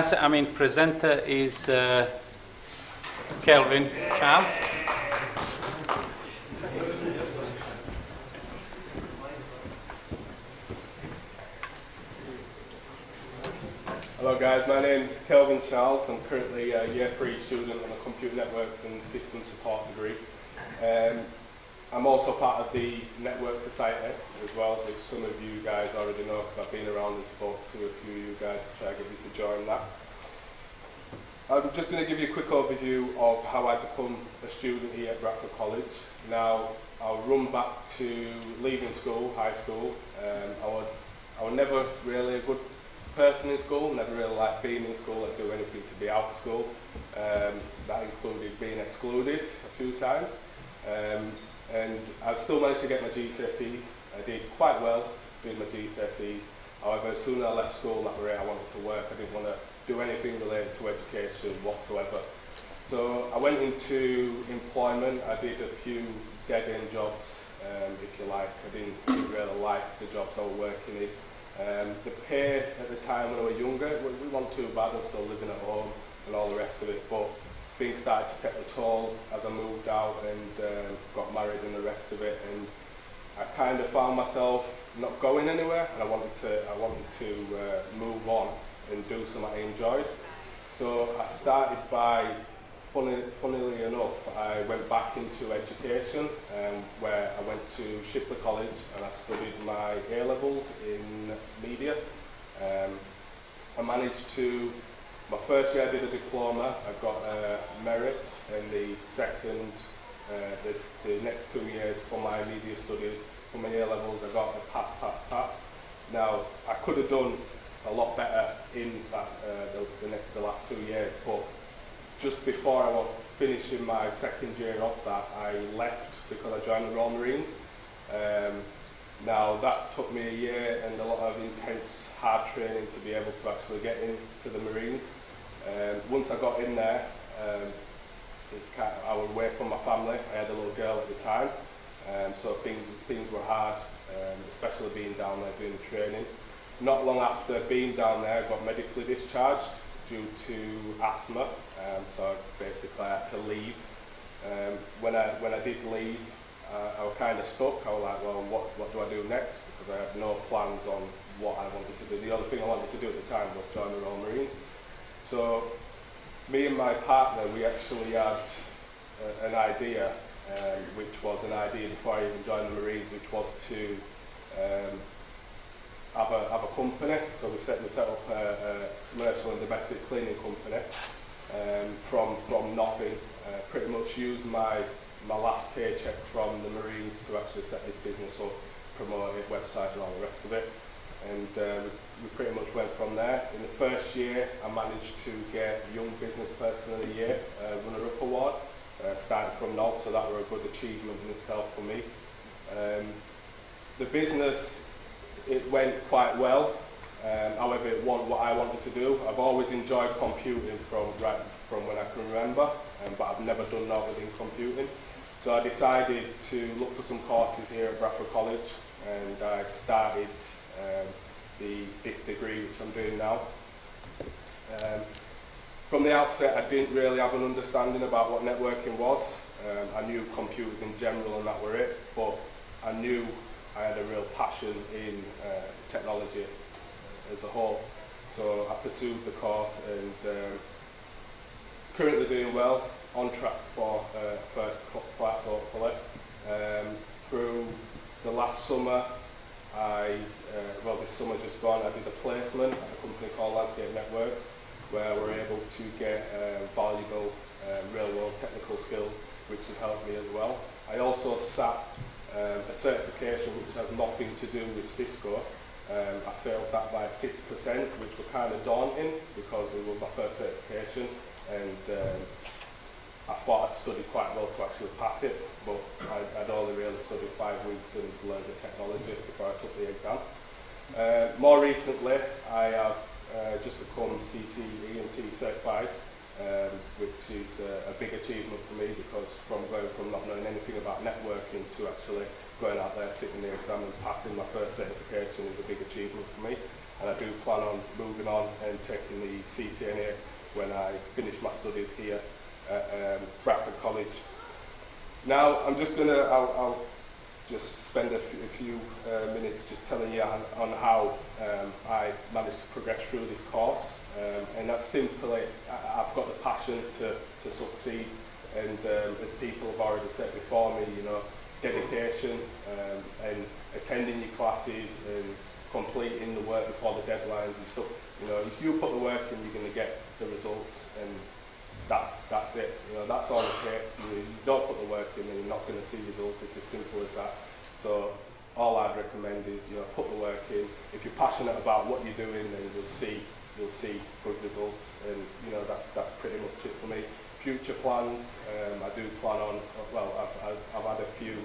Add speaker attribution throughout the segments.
Speaker 1: Presenter is Kelvin, Charles.
Speaker 2: Hello guys, my name's Kelvin Charles. I'm currently a Year 3 student on a Computer Networks and System Support degree. I'm also part of the Network Society as well, which some of you guys already know because I've been around and spoke to a few of you guys to try to get you to join that. I'm just going to give you a quick overview of how I become a student here at Bradford College. Now, I'll run back to leaving school, high school. I was never really a good person in school, never really liked being in school, I'd do anything to be out of school. That included being excluded a few times. And I still managed to get my GCSEs. I did quite well doing my GCSEs. However, as soon as I left school, that was it, I wanted to work. I didn't want to do anything related to education whatsoever. So I went into employment. I did a few dead-end jobs, if you like. I didn't really like the jobs I was working in. The pay at the time when I was younger, we weren't too bad. I was still living at home and all the rest of it. But things started to take a toll as I moved out and got married and the rest of it. And I kind of found myself not going anywhere, and I wanted to move on and do something I enjoyed. So I started by, funnily enough, I went back into education, where I went to Shipley College and I studied my A-levels in media. I managed to, my first year I did a diploma, I got a merit, and the second, the next 2 years for my media studies, for my A-levels, I got a pass. Now, I could have done a lot better in that, the last 2 years, but just before I was finishing my second year of that, I left because I joined the Royal Marines. Now that took me a year and a lot of intense hard training to be able to actually get into the Marines. Once I got in there, I was away from my family. I had a little girl at the time, so things were hard, especially being down there doing the training. Not long after being down there, I got medically discharged due to asthma, so basically I had to leave. When I did leave, I was kind of stuck. I was like, well, what do I do next? Because I had no plans on what I wanted to do. The only thing I wanted to do at the time was join the Royal Marines. So me and my partner, we actually had an idea, which was an idea before I even joined the Marines, which was to have a company. So we set up a commercial and domestic cleaning company from nothing. Pretty much used my last paycheck from the Marines to actually set this business up, promote it, website and all the rest of it. And we pretty much went from there. In the first year, I managed to get Young Business Person of the Year runner-up award. Started from naught, so that was a good achievement in itself for me. The business, it went quite well. However, it wasn't what I wanted to do. I've always enjoyed computing from when I can remember, but I've never done that within computing. So I decided to look for some courses here at Bradford College, and I started this degree which I'm doing now. From the outset, I didn't really have an understanding about what networking was. I knew computers in general and that were it, but I knew I had a real passion in technology as a whole. So I pursued the course and currently doing well, on track for first class hopefully. Through the last summer, this summer just gone, I did a placement at a company called Landscape Networks, where we're able to get valuable real-world technical skills, which has helped me as well. I also sat a certification which has nothing to do with Cisco. I failed that by 6%, which was kind of daunting because it was my first certification, and I thought I'd studied quite well to actually pass it, but I'd only really studied 5 weeks and learned the technology before I took the exam. More recently, I have just become CCENT certified, which is a big achievement for me, because from going from not knowing anything about networking to actually going out there, sitting the exam and passing my first certification is a big achievement for me. And I do plan on moving on and taking the CCNA when I finish my studies here at Bradford College. Now I'm just gonna, I'll just spend a few minutes just telling you on how I managed to progress through this course, and that's simply, I've got the passion to succeed, and as people have already said before me, you know, dedication and attending your classes and completing the work before the deadlines and stuff. You know, if you put the work in, you're going to get the results, and that's it. You know, that's all it takes. You don't put the work in, and you're not going to see results. It's as simple as that. So all I'd recommend is, you know, put the work in. If you're passionate about what you're doing, then you'll see good results. And you know, that's pretty much it for me. Future plans, I do plan on. Well, I've had a few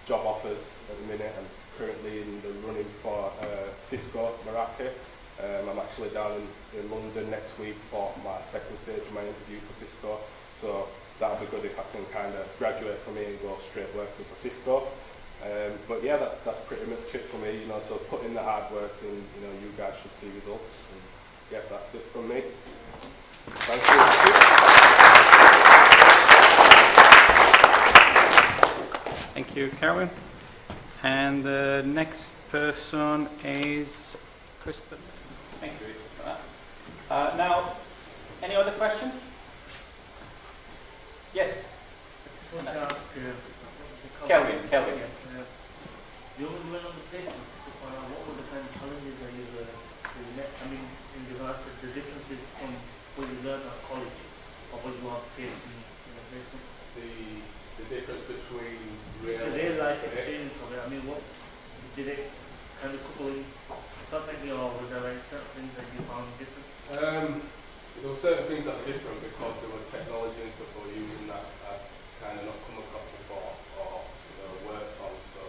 Speaker 2: job offers at the minute. I'm currently in the running for Cisco Meraki. I'm actually down in London next week for my second stage of my interview for Cisco. So that'll be good if I can kind of graduate from here and go straight working for Cisco. But yeah, that's pretty much it for me. You know, so put in the hard work, and you know, you guys should see results. And yeah, that's it from me. Thank you.
Speaker 1: Thank you, Kelvin. And the next person is Christopher. Thank you for that. Now, any other questions? Yes?
Speaker 3: I just want to ask,
Speaker 1: Kelvin.
Speaker 3: You went on the placement system, what were the kind of challenges that you met? I mean, in regards to the differences from what you learned at college or what you are facing in the placement?
Speaker 2: The difference between
Speaker 3: the real life experience of it. I mean, what did it kind of couple in perfectly, or was there like certain things that you found different?
Speaker 2: There were certain things that were different because there were technology and stuff we were using that I'd kind of not come across before or worked on. So,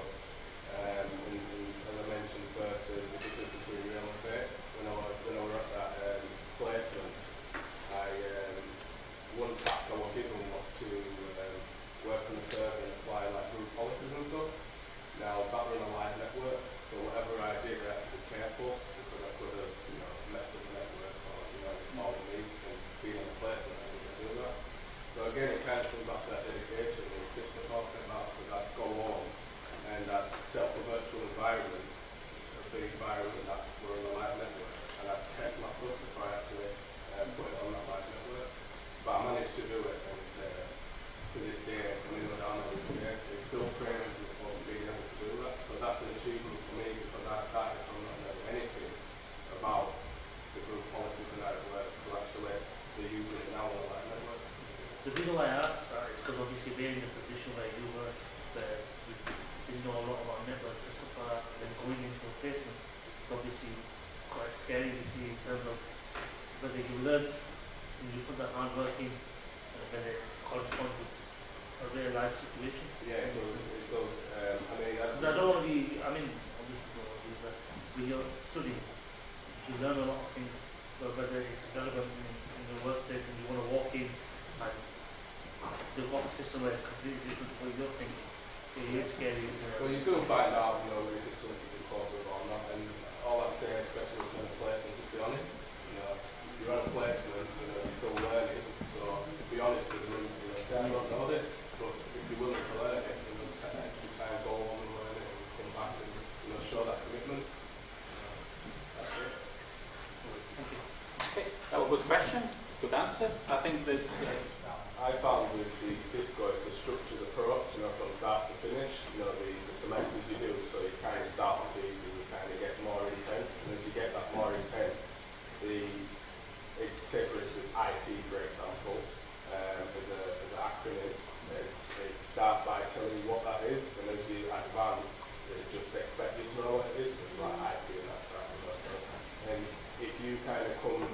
Speaker 2: and as I mentioned first, the difference between real and fake. When I was at that placement, one task I was given was to work on the server and apply like group policies and stuff. Now that were on a live network, so whatever I did, I had to be careful because I could have, messed up the network or installed me and being on the placement. I didn't do that. So again, it kind of comes back to that dedication. It's just what I'm talking about, because I'd go on and I'd set up a virtual environment, a big environment that were on a live network, and I'd test my stuff before I actually put it on that live network. But I managed to do it, and to this day, it's still crazy for being able to do that. So that's an achievement for me, because I started from not knowing anything about the group politics and how it works to actually they're using it now on a live network.
Speaker 3: The reason why I asked is because obviously being in the position where you were, where you didn't know a lot about networks and stuff like that, and then going into a placement, it's obviously quite scary to see in terms of whether you learn and you put that hard work in, and whether it corresponds with a real life situation.
Speaker 2: Yeah, it does.
Speaker 3: Because I don't want to be, obviously don't want to be, but when you're studying, you learn a lot of things, but whether it's relevant in the workplace and you want to walk in and the work system where it's completely different to what you're thinking, it is scary, isn't it?
Speaker 2: Well, you still find out, if it's something you can cope with or not, and all I'm saying, especially with the placement, to be honest, you're on a placement, you're still learning, so to be honest with you, say I don't know this, but if you're willing to learn it, take extra time, go on and learn it, and come back and show that commitment. That's it.
Speaker 1: Thank you. Okay, that was a good question, good answer. I think there's...
Speaker 2: I found with the Cisco, it's a structured approach, from start to finish, the semesters you do, so you kind of start with these and you kind of get more intense, and as you get that more intense, say for instance IP, for example, as an acronym, it starts by telling you what that is, and as you advance, it just expect you to know what it is, it's like IP and that's that. And if you kind of come,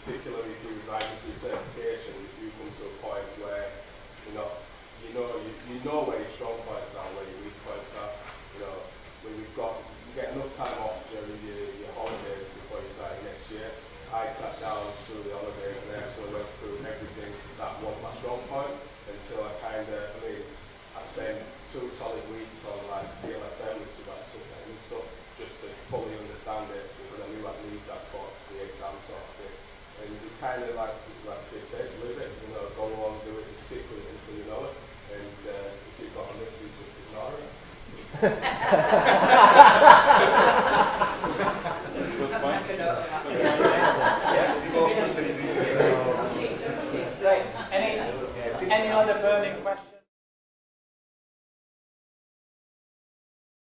Speaker 2: particularly if you're revising for your certification, if you come to a point where you know where your strong points are, where your weak points are, it. And it's kind of like they said, live it, you know, go along, do it, and stick with it until you know it. And if you've got a message, just ignore it.
Speaker 1: Good point. Right. Any other burning questions?